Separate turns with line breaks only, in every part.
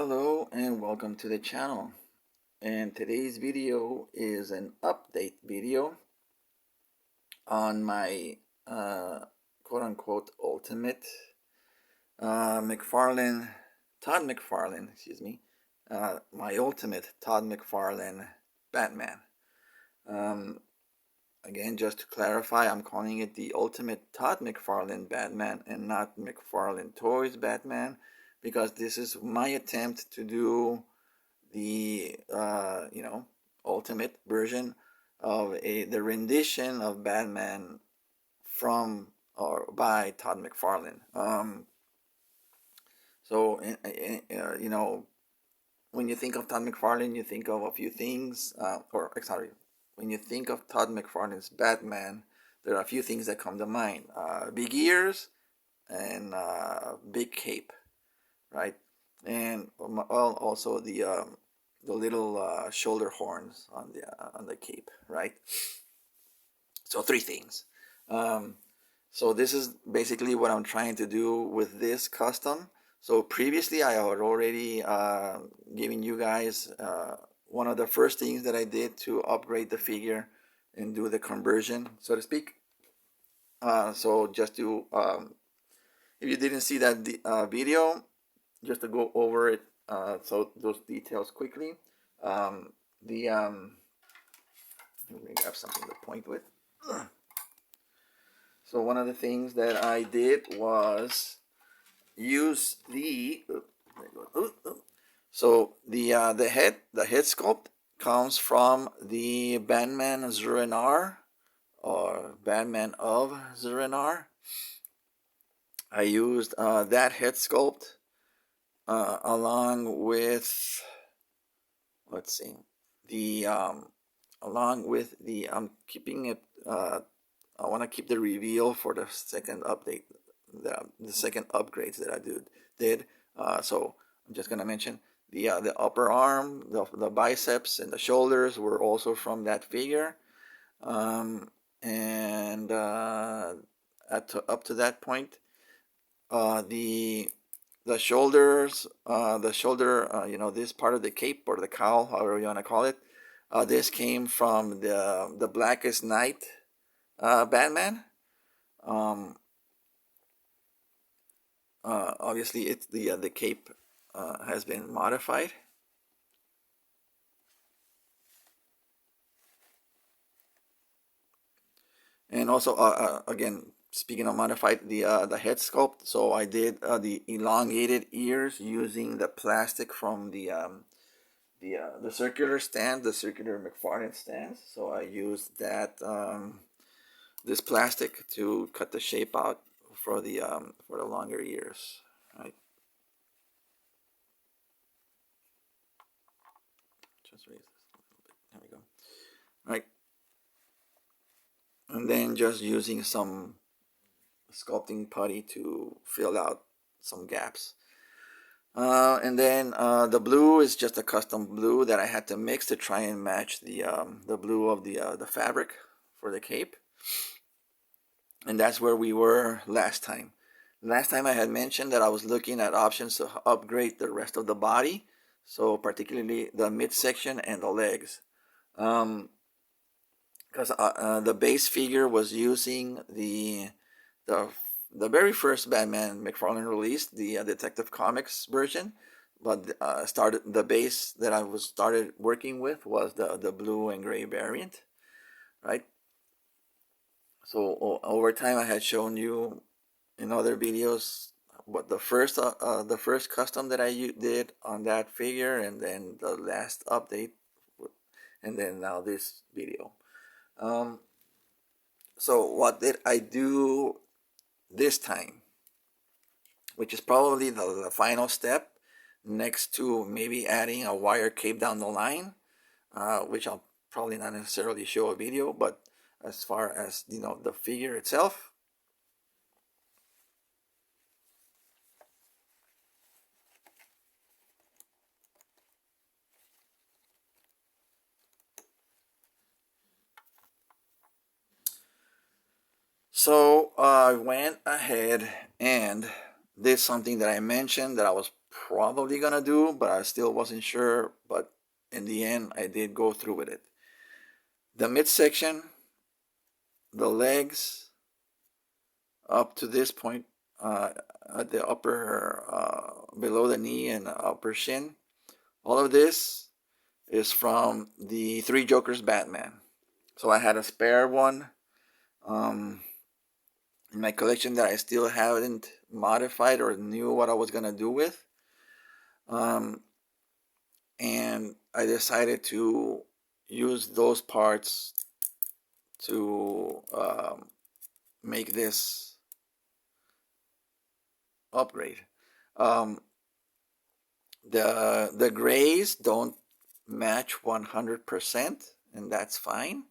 Hello and welcome to the channel. And today's video is an update video on my quote-unquote ultimate McFarlane, Todd McFarlane, my ultimate Todd McFarlane Batman. Again, just to clarify, I'm calling it the ultimate Todd McFarlane Batman and not McFarlane Toys Batman, because this is my attempt to do the ultimate version of the rendition of Batman from or by Todd McFarlane. When you think of Todd McFarlane, you think of a few things. When you think of Todd McFarlane's Batman, there are a few things that come to mind: big ears and big cape, right? And also the little shoulder horns on the cape, right? So three things. So this is basically what I'm trying to do with this custom. So previously I had already given you guys one of the first things that I did to upgrade the figure and do the conversion, so to speak. So just to, if you didn't see that video, just to go over it, so those details quickly. Let me grab something to point with. So one of the things that I did was use the head sculpt comes from the Batman Zurinar, or Batman of Zurinar. I used that head sculpt along with, let's see, the I'm keeping it, I want to keep the reveal for the second update, the second upgrades that I did. So I'm just gonna mention the upper arm, the biceps, and the shoulders were also from that figure, and up to that point, the shoulders, this part of the cape or the cowl, however you want to call it, this came from the Blackest Night Batman. Obviously, it's the cape has been modified. And also, again, speaking of modified, the head sculpt. So I did the elongated ears using the plastic from the circular stand, the circular McFarlane stands. So I used that this plastic to cut the shape out for the longer ears, right? Just raise this a little bit. There we go. Right. And then just using some sculpting putty to fill out some gaps. And then the blue is just a custom blue that I had to mix to try and match the blue of the fabric for the cape. And that's where we were last time. Last time I had mentioned that I was looking at options to upgrade the rest of the body, so particularly the midsection and the legs. Because the base figure was using the very first Batman McFarlane released, the Detective Comics version, but the base that I started working with was the blue and gray variant, right? So over time, I had shown you in other videos what the first custom that I did on that figure, and then the last update, and then now this video. So what did I do this time, which is probably the final step, next to maybe adding a wire cape down the line, which I'll probably not necessarily show a video, but as far as the figure itself, so I went ahead and did something that I mentioned that I was probably gonna do, but I still wasn't sure. But in the end, I did go through with it. The midsection, the legs, up to this point, at the upper, below the knee and upper shin, all of this is from the Three Jokers Batman. So I had a spare one in my collection that I still haven't modified or knew what I was gonna do with. And I decided to use those parts to make this upgrade. The grays don't match 100%, and that's fine,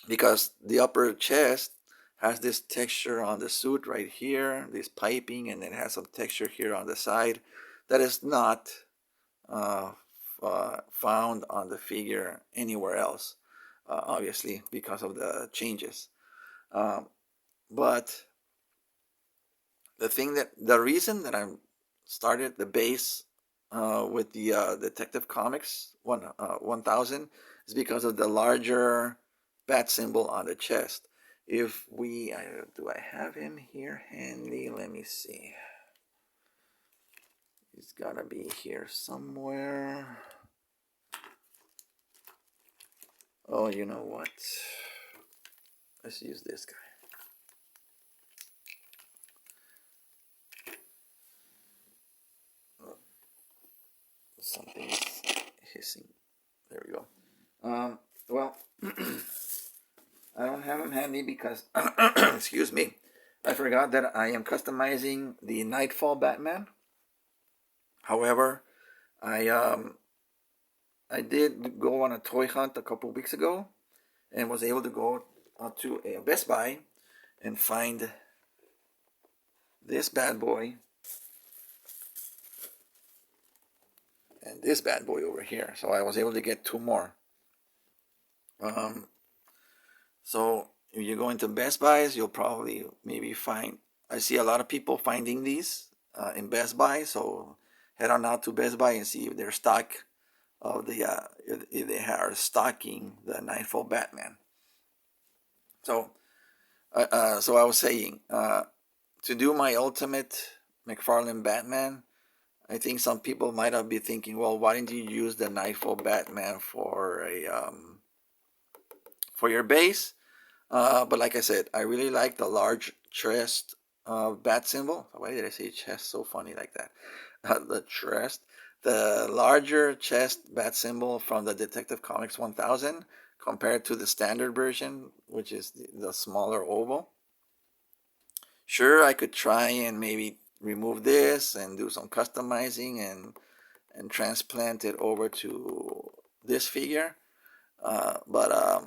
because the upper chest has this texture on the suit right here, this piping, and it has some texture here on the side that is not found on the figure anywhere else, obviously because of the changes. But the reason that I started the base with the Detective Comics 1000 is because of the larger bat symbol on the chest. If we, do I have him here handy? Let me see. He's gotta be here somewhere. Oh, you know what? Let's use this guy. Oh, something's hissing. There we go. Well, I don't have him handy because, excuse me, I forgot that I am customizing the Nightfall Batman. However, I did go on a toy hunt a couple weeks ago and was able to go to a Best Buy and find this bad boy and this bad boy over here. So I was able to get two more. So if you go into Best Buys, you'll probably maybe find, I see a lot of people finding these in Best Buy. So head on out to Best Buy and see if they're stock of the if they are stocking the Nightfall Batman. So so I was saying, to do my ultimate McFarlane Batman, I think some people might have been thinking, well, why didn't you use the Nightfall Batman for a for your base? But like I said, I really like the large chest bat symbol. Why did I say chest so funny like that? The chest, the larger chest bat symbol from the Detective Comics 1000 compared to the standard version, which is the smaller oval. Sure, I could try and maybe remove this and do some customizing and transplant it over to this figure, but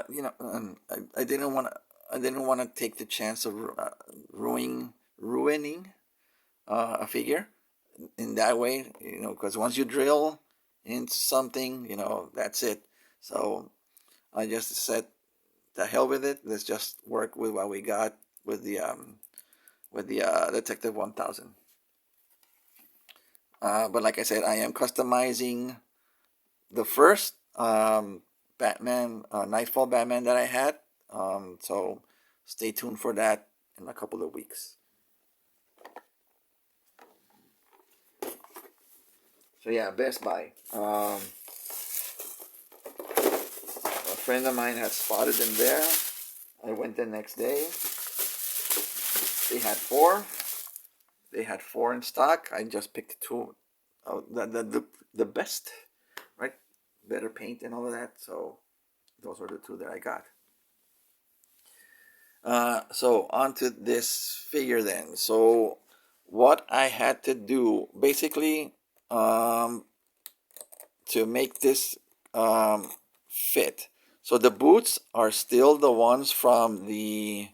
you know, I didn't want to. I didn't want to take the chance of ruining a figure in that way. You know, because once you drill into something, you know, that's it. So I just said, "The hell with it. Let's just work with what we got with the Detective 1000." But like I said, I am customizing the first Batman, Nightfall Batman that I had. So stay tuned for that in a couple of weeks. So yeah, Best Buy. A friend of mine had spotted them there. I went the next day. They had four. They had four in stock. I just picked two. The best, right? Better paint and all of that. So those were the two that I got. So on to this figure then. So what I had to do basically to make this fit. So the boots are still the ones from the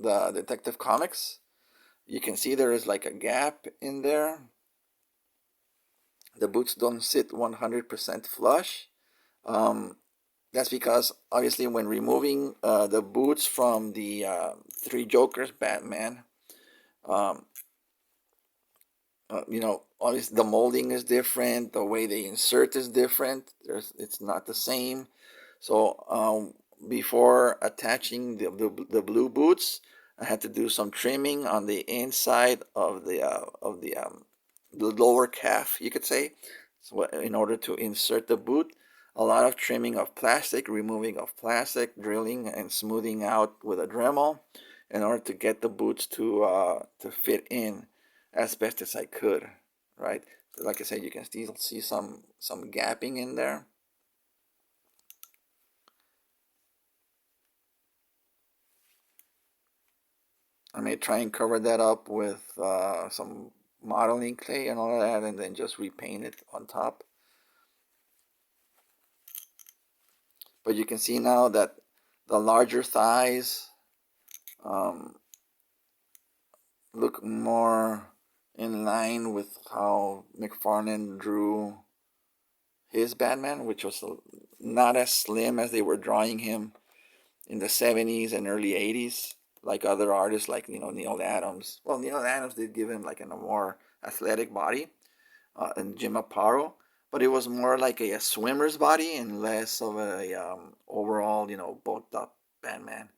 Detective Comics. You can see there is like a gap in there. The boots don't sit 100% flush. That's because obviously when removing the boots from the Three Jokers Batman, um, obviously the molding is different, the way they insert is different. It's not the same. So before attaching the blue boots, I had to do some trimming on the inside of the lower calf, you could say. So in order to insert the boot, a lot of trimming of plastic, removing of plastic, drilling and smoothing out with a Dremel in order to get the boots to fit in as best as I could, right? Like I said, you can still see some gapping in there. I may try and cover that up with some modeling clay and all of that, and then just repaint it on top. But you can see now that the larger thighs look more in line with how McFarlane drew his Batman, which was not as slim as they were drawing him in the 70s and early 80s, like other artists like Neil Adams. Well, Neil Adams did give him like a more athletic body, and Jim Aparo, but it was more like a swimmer's body and less of a overall bulked up Batman,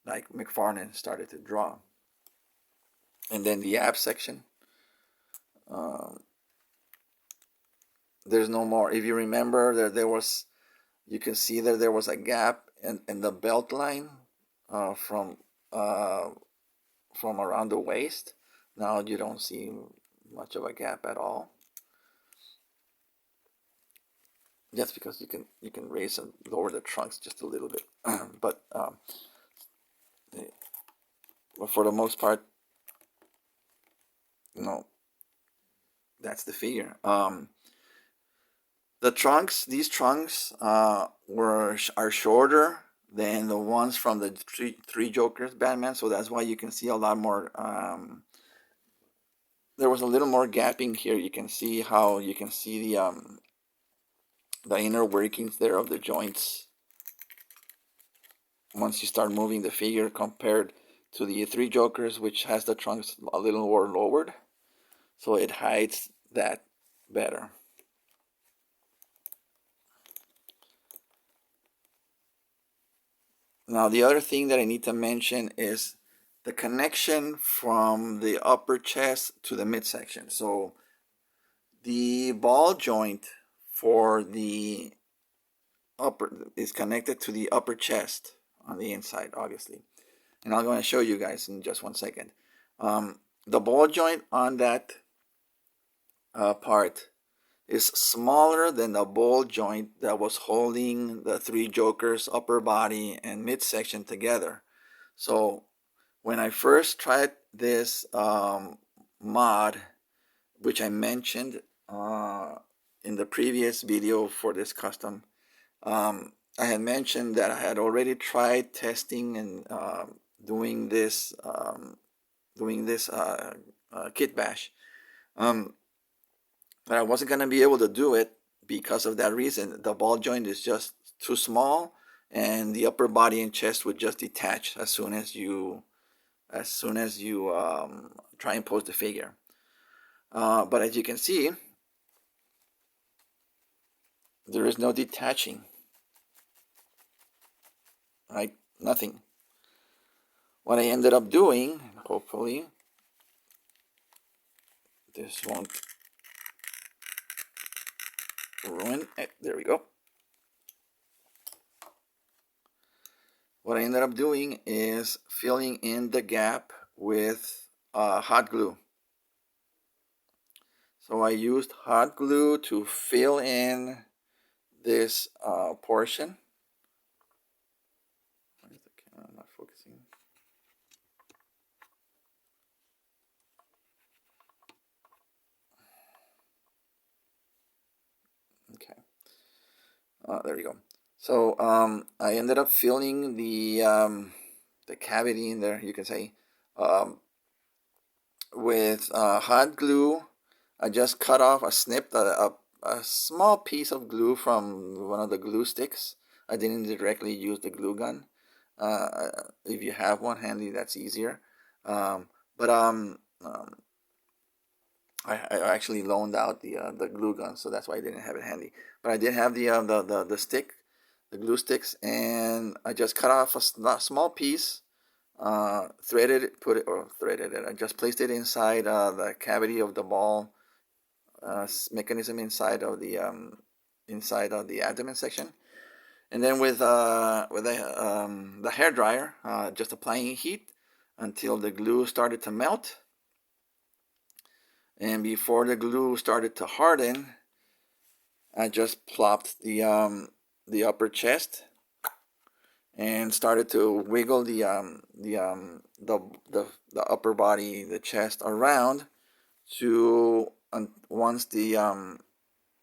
like McFarlane started to draw. And then the abs section, um, there's no more. If you remember, there was, you can see that there was a gap in the belt line uh, from uh, from around the waist. Now you don't see much of a gap at all. That's because you can raise and lower the trunks just a little bit, but for the most part, no, that's the figure. These trunks are shorter than the ones from the three Jokers Batman, so that's why you can see a lot more. There was a little more gapping here. You can see how you can see the inner workings there of the joints once you start moving the figure compared to the Three Jokers, which has the trunks a little more lowered, so it hides that better. Now the other thing that I need to mention is the connection from the upper chest to the midsection. So the ball joint for the upper is connected to the upper chest on the inside, obviously. And I'm going to show you guys in just 1 second. The ball joint on that part is smaller than the ball joint that was holding the Three Jokers upper body and midsection together. So when I first tried this mod, which I mentioned in the previous video for this custom, I had mentioned that I had already tried testing and doing this kitbash, but I wasn't going to be able to do it because of that reason. The ball joint is just too small, and the upper body and chest would just detach as soon as you try and pose the figure. But as you can see, there is no detaching, right? Nothing. What I ended up doing, hopefully this won't ruin it. There we go. What I ended up doing is filling in the gap with hot glue. So I used hot glue to fill in this portion. Where's the camera? I'm not focusing. Okay. There we go. So I ended up filling the cavity in there, you can say, with hot glue. I just cut off, I snipped a small piece of glue from one of the glue sticks. I didn't directly use the glue gun. If you have one handy, that's easier. But I actually loaned out the glue gun, so that's why I didn't have it handy. But I did have the stick, the glue sticks, and I just cut off a small piece, threaded it, threaded it. I just placed it inside the cavity of the ball mechanism inside of the abdomen section, and then with the hair dryer, just applying heat until the glue started to melt. And before the glue started to harden, I just plopped the upper chest and started to wiggle the upper body, the chest around to once the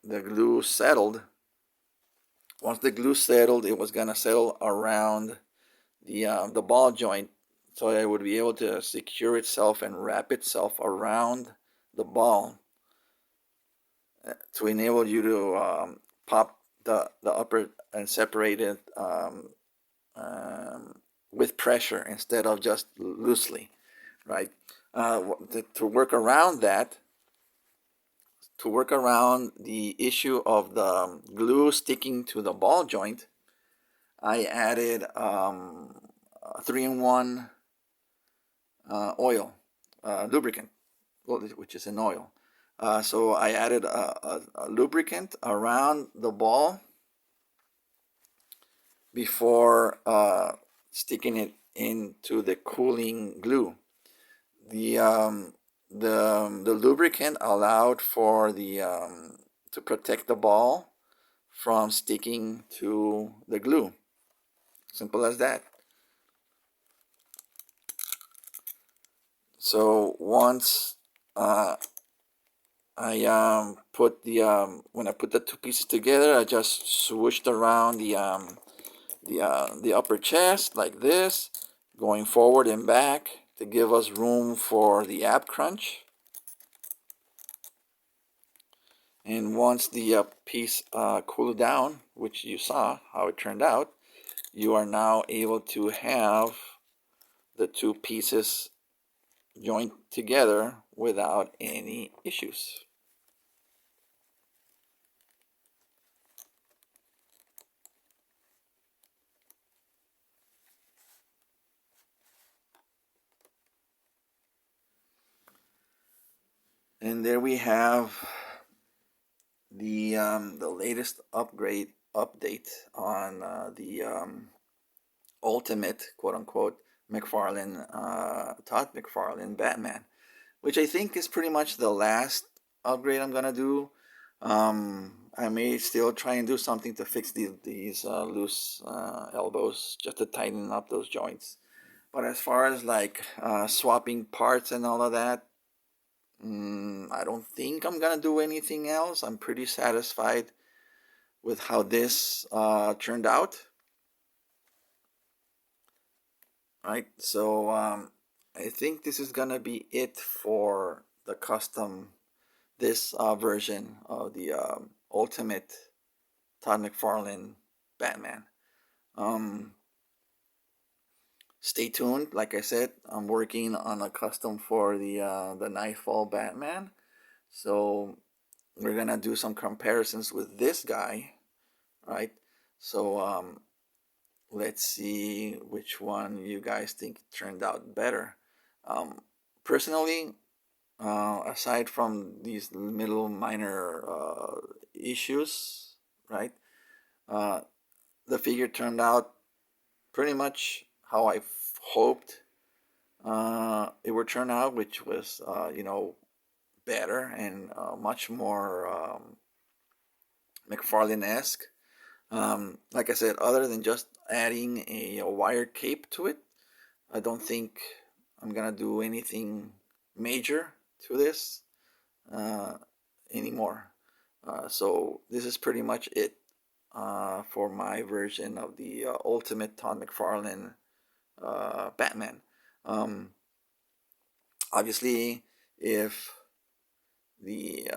glue settled. Once the glue settled, it was gonna settle around the ball joint, so it would be able to secure itself and wrap itself around the ball to enable you to pop the upper and separate it with pressure instead of just loosely, right? To work around that, to work around the issue of the glue sticking to the ball joint, I added 3-in-1 oil, lubricant, which is an oil. So I added a lubricant around the ball before sticking it into the cooling glue. The lubricant allowed for to protect the ball from sticking to the glue. Simple as that. So once I put when I put the two pieces together, I just swooshed around the upper chest like this, going forward and back to give us room for the ab crunch. And once the piece cooled down, which you saw how it turned out, you are now able to have the two pieces joined together without any issues. And there we have the latest update on the ultimate, quote unquote, Todd McFarlane Batman, which I think is pretty much the last upgrade I'm gonna do. I may still try and do something to fix these loose elbows, just to tighten up those joints. But as far as like swapping parts and all of that, I don't think I'm gonna do anything else. I'm pretty satisfied with how this turned out. Right, so I think this is gonna be it for the this version of the ultimate Todd McFarlane Batman. Stay tuned. Like I said, I'm working on a custom for the Nightfall Batman, so we're gonna do some comparisons with this guy, right? So let's see which one you guys think turned out better. Personally, aside from these little minor issues, right? The figure turned out pretty much how I hoped it would turn out, which was, better and much more McFarlane-esque. Like I said, other than just adding a wired cape to it, I don't think I'm gonna do anything major to this anymore. So this is pretty much it for my version of the ultimate Todd McFarlane Batman. Obviously, if the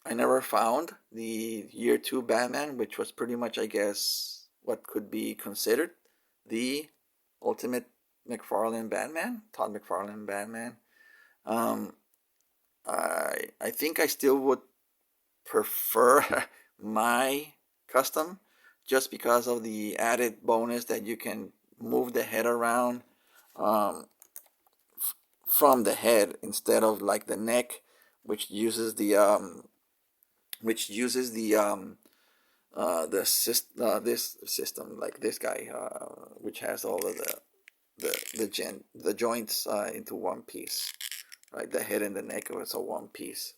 I never found the year 2 Batman, which was pretty much, I guess, what could be considered the ultimate McFarlane Batman, Todd McFarlane Batman. I think I still would prefer my custom, just because of the added bonus that you can move the head around from the head instead of like the neck, which uses the this system, like this guy, which has all of the joints into one piece, right? The head and the neck is a one piece.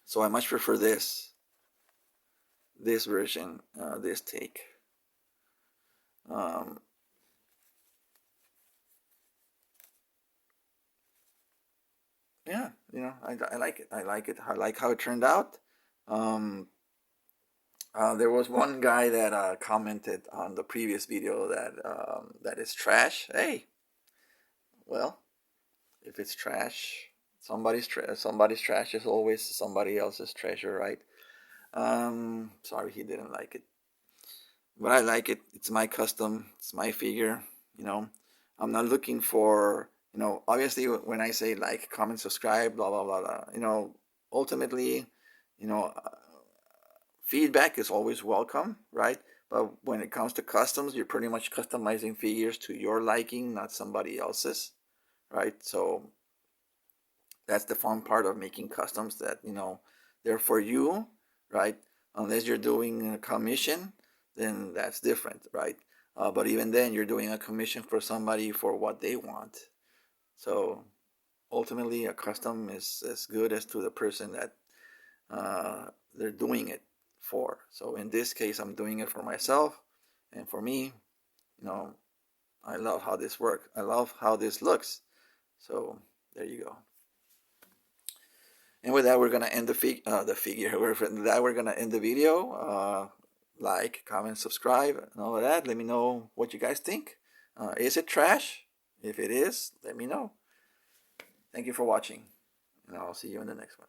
So I much prefer this version, this take. Yeah, I like it. I like it. I like how it turned out. There was one guy that commented on the previous video that is trash. Hey, well, if it's trash, somebody's trash is always somebody else's treasure, right? Sorry he didn't like it, but I like it. It's my custom. It's my figure. I'm not looking for, obviously when I say like, comment, subscribe, blah blah blah blah. Ultimately, you know, feedback is always welcome, right? But when it comes to customs, you're pretty much customizing figures to your liking, not somebody else's, right? So that's the fun part of making customs, that they're for you, right? Unless you're doing a commission, then that's different, right? But even then, you're doing a commission for somebody for what they want. So ultimately, a custom is as good as to the person that they're doing it for. So in this case, I'm doing it for myself, and for me, I love how this works. I love how this looks. So there you go. And with that, we're gonna end the figure. With that, we're gonna end the video. Like, comment, subscribe, and all of that. Let me know what you guys think. Is it trash? If it is, let me know. Thank you for watching, and I'll see you in the next one.